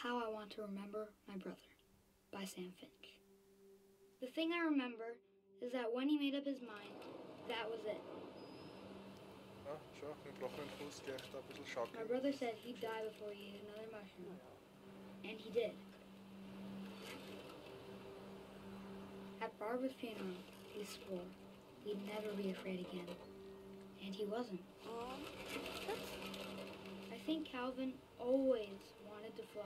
How I Want to Remember My Brother by Sam Finch. The thing I remember is that when he made up his mind, that was it. Ja, schon, mit gebrochenen Fuß gehe ich da ein bisschen shocking. My brother said he'd die before he ate another mushroom. And he did. At Barbara's funeral, he swore he'd never be afraid again. And he wasn't. I think Calvin always wanted to fly.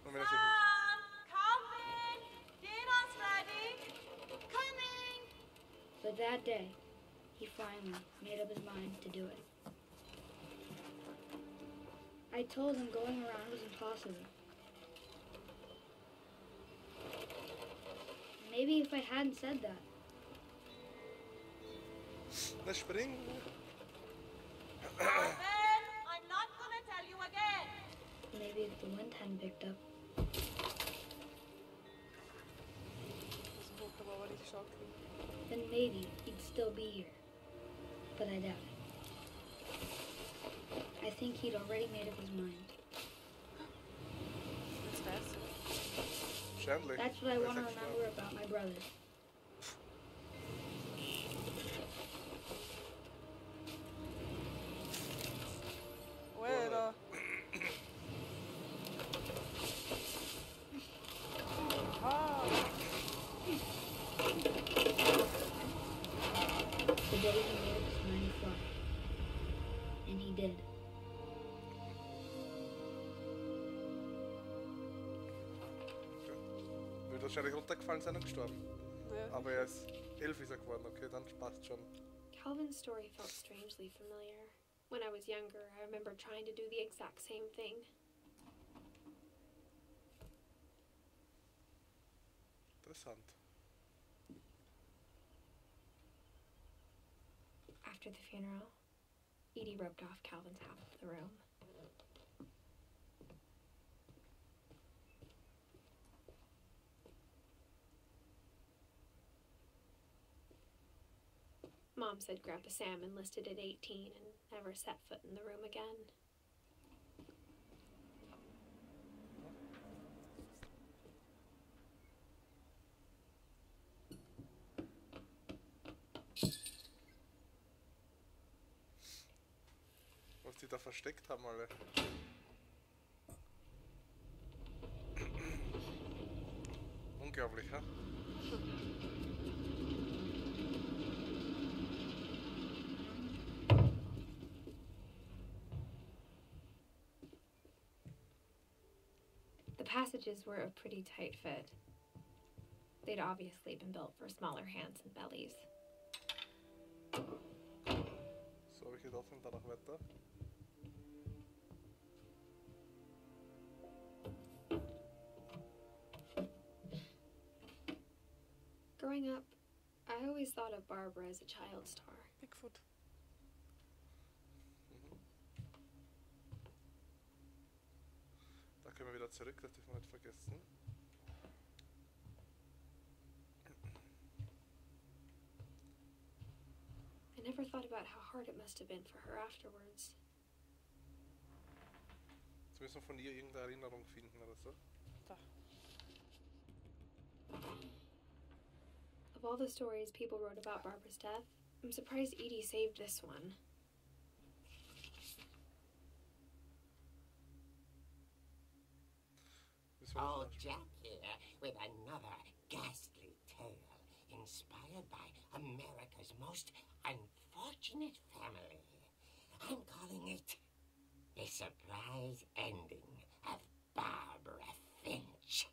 Calvin! Dinner's ready! Coming! But that day, he finally made up his mind to do it. I told him going around was impossible. Maybe if I hadn't said that. Let's spring. Calvin, I'm not gonna tell you again. Maybe if the wind hadn't picked up. Then maybe he'd still be here. But I doubt it. I think he'd already made up his mind. That's fast. Schändlich. That's what I want to remember about my brothers. Bueno. The day he made up his mind to fly. And he did. Würde wahrscheinlich runtergefallen sein und gestorben. Ja. Aber er ist 11 ist er geworden, okay, dann passt schon. Calvin's story felt strangely familiar. When I was younger, I remember trying to do the exact same thing. Interessant. After the funeral, Edie roped off Calvin's half of the room. Mom said Grandpa Sam enlisted at 18 and never set foot in the room again. Was die da versteckt haben alle. Unglaublich, ha? The passages were a pretty tight fit. They'd obviously been built for smaller hands and bellies. So, wie geht offen da noch weiter? Growing up, I always thought of Barbara as a child star. Bigfoot. Da können wir wieder zurück, das dürfen wir nicht vergessen. I never thought about how hard it must have been for her afterwards. Jetzt müssen wir von ihr irgendeine Erinnerung finden oder so. Da. Of all the stories people wrote about Barbara's death, I'm surprised Edie saved this one. Old Jack here with another ghastly tale inspired by America's most unfortunate family. I'm calling it The Surprise Ending of Barbara Finch.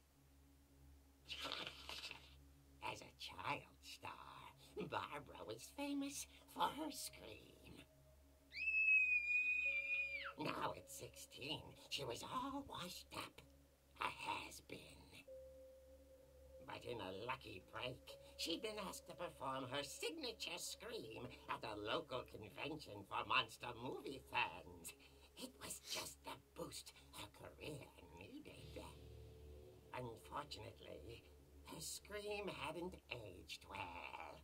As a child star, Barbara was famous for her scream. Now at 16, she was all washed up. A has-been. But in a lucky break, she'd been asked to perform her signature scream at a local convention for monster movie fans. It was just the boost her career needed. Unfortunately, her scream hadn't aged well.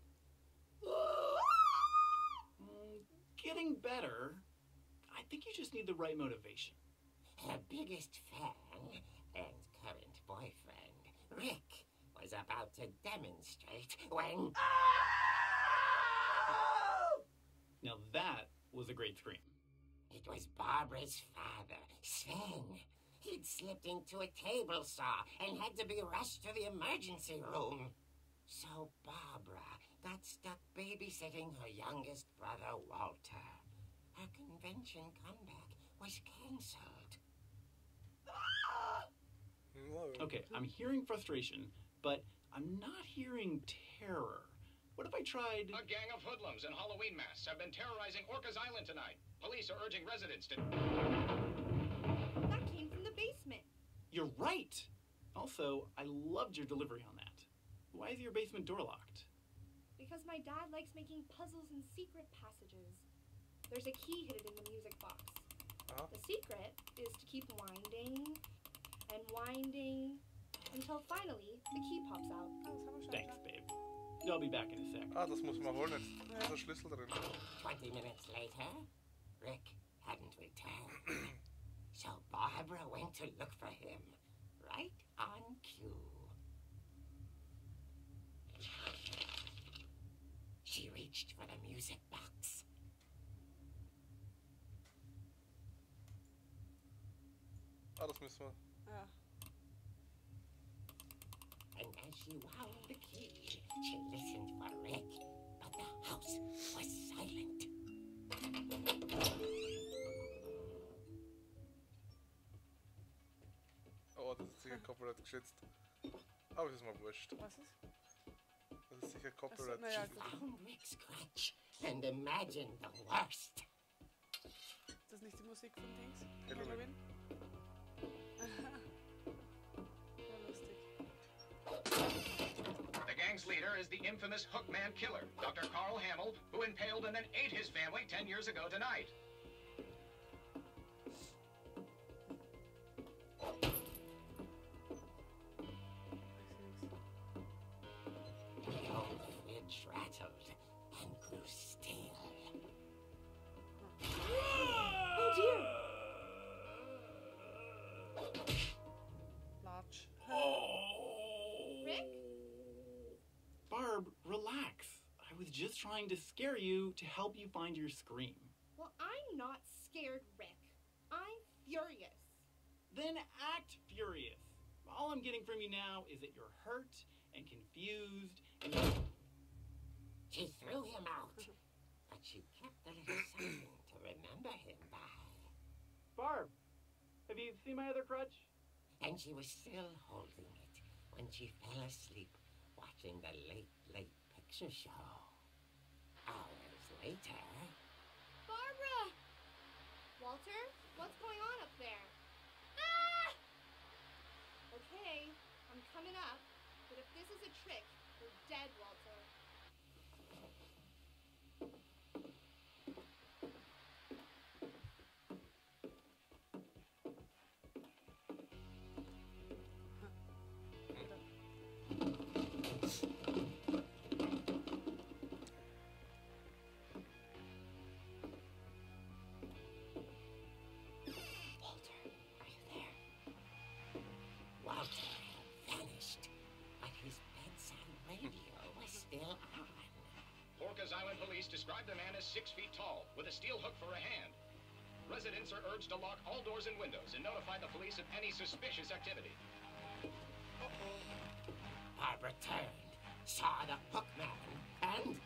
Getting better. I think you just need the right motivation. Her biggest fan and current boyfriend, Rick, was about to demonstrate when... Now that was a great scream. It was Barbara's father, Sven. He'd slipped into a table saw and had to be rushed to the emergency room. So Barbara got stuck babysitting her youngest brother, Walter. Her convention comeback was cancelled. Okay, I'm hearing frustration, but I'm not hearing terror. What if I tried... A gang of hoodlums in Halloween masks have been terrorizing Orcas Island tonight. Police are urging residents to... That came from the basement. You're right! Also, I loved your delivery on that. Why is your basement door locked? Because my dad likes making puzzles and secret passages. There's a key hidden in the music box. The secret is to keep winding and winding until finally the key pops out. Thanks, babe. I'll be back in a sec. Das muss man holen jetzt. Da ist der Schlüssel drin. 20 minutes later, Rick hadn't returned. So Barbara went to look for him, right on cue. She reached for the music box. Das müssen wir. Ja. And as she wound the key, she listened for Rick, but the house was silent. Oh, das ist sicher Copyright geschützt. Aber es ist mal wurscht. Was ist? Das ist sicher Copyright naja, geschützt. Found Rick's crutch and imagined the worst. Ist das nicht die Musik von Dings? Halloween. Ja, lustig. The gang's leader is the infamous Hookman killer, Dr. Carl Hamill, who impaled and then ate his family 10 years ago tonight. The old fridge rattled and grew still. Oh dear! Large. Rick? Barb, relax. I was just trying to scare you to help you find your scream. Well, I'm not scared, Rick. I'm furious. Then act furious. All I'm getting from you now is that you're hurt and confused and... She threw him out, but she kept a little something to remember him by. Barb, have you seen my other crutch? And she was still holding it when she fell asleep watching the late picture show. Hours later... Barbara! Walter, what's going on up there? Ah! Okay, I'm coming up, but if this is a trick, we're dead, Walter. Walter had vanished, but his bedside radio was still on. Orcas Island police describe the man as 6 feet tall, with a steel hook for a hand. Residents are urged to lock all doors and windows and notify the police of any suspicious activity. Barbara turned, saw the hook man, and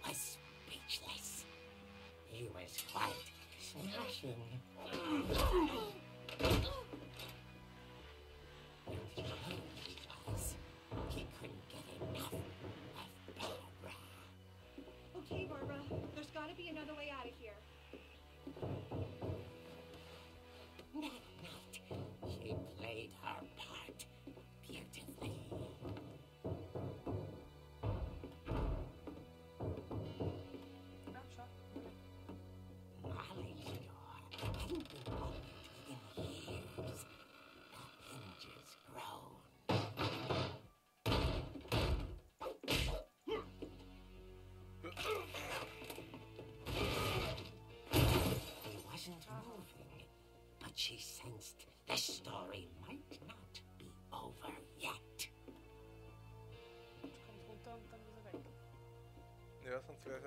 was speechless. He was quite smashing. And alone he was. He couldn't get enough of Barbara. Okay, Barbara, there's gotta be another way out of here. That night, she played her part beautifully. Ja, schau. Molly's door hadn't been opened in years. The hinges groaned.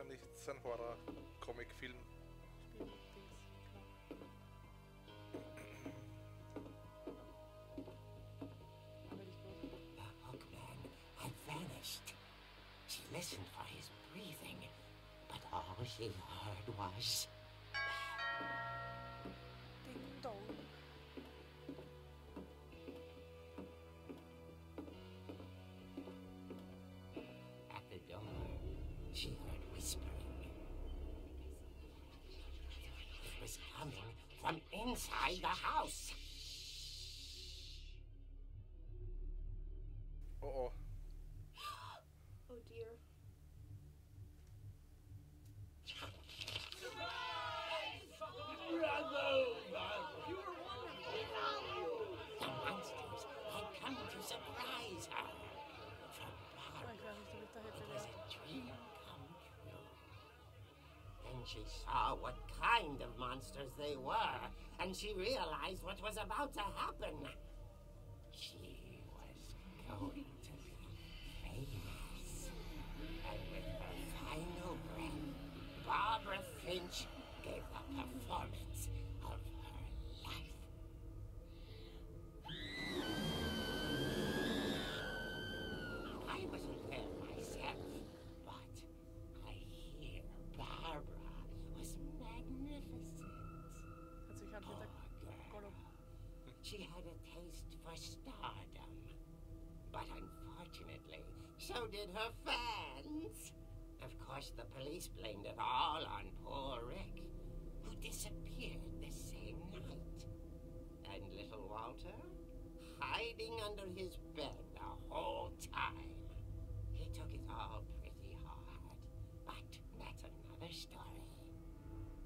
nichts ein Horror-Comic-Film. The hookman had vanished. She listened for his breathing, but all she heard was... Ding dong. At the door, she heard whispering. It was coming from inside the house. Oh. Oh dear. The monsters had come to surprise her. For Oh, ik weet niet of ik dat heb it was gedaan. a dream come true. Then she saw what kind of monsters they were, and she realized what was about to happen. She was going to be famous. And with her final breath, Barbara Finch gave the performance of her life. I wasn't there myself, but I hear Barbara was magnificent. Het zich gaat Poor dit kort op. girl. She had a taste for stardom. But unfortunately, so did her fans. Of course, the police blamed it all on poor Rick, who disappeared the same night. And little Walter, hiding under his bed the whole time. He took it all pretty hard, but that's another story.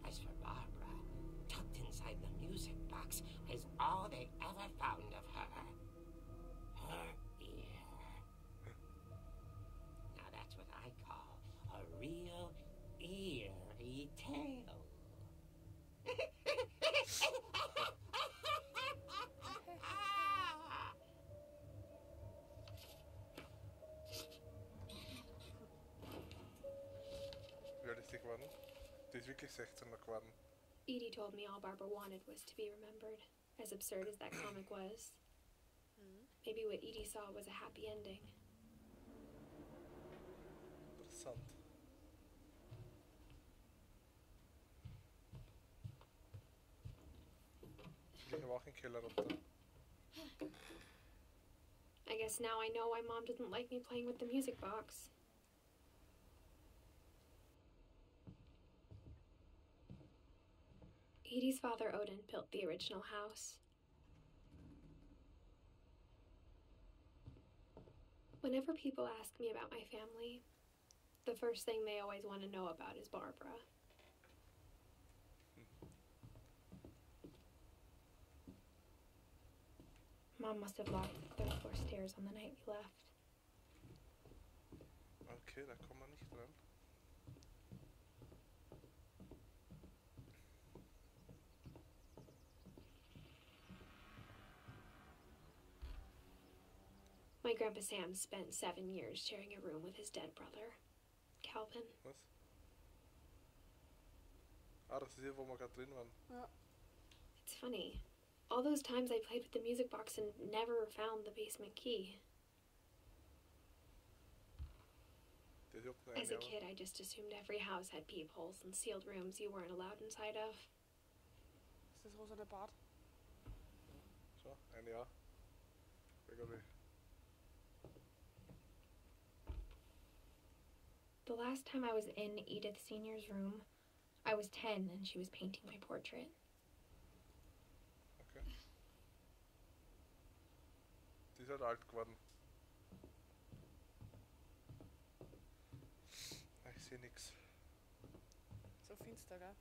As for Barbara, tucked inside the music box is all they ever found of her. Her ear. Now that's what I call a real eerie tale. Realistisch geworden. Het is wirklich 16 geworden. Edie told me all Barbara wanted was to be remembered, as absurd as that comic was. Maybe what Edie saw was a happy ending. Interessant. Ik ga in keller runter. I guess now I know why Mom didn't like me playing with the music box. Edie's father, Odin, built the original house. Whenever people ask me about my family, the first thing they always want to know about is Barbara. Mom must have locked the third floor stairs on the night we left. Okay, da kommen wir nicht dran. My Grandpa Sam spent 7 years sharing a room with his dead brother, Calvin. Was? Ah, das ist hier, wo wir gerade drin waren. It's funny. All those times I played with the music box and never found the basement key. Der juckt nur As a eine, kid, I just assumed every house had peepholes and sealed rooms you weren't allowed inside of. Is dit roze bad? So, ein Jahr. Gregory. The last time I was in Edith Sr.'s room, I was 10 and she was painting my portrait. Okay. Die ist halt alt geworden. Ich sehe nix. Zo finster, hè?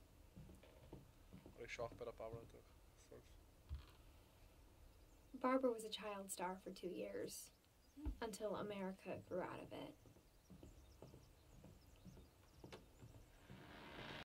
Aber ich schaue auch bei der Barbara durch. Was soll's? Barbara was a child star for 2 years, until America grew out of it.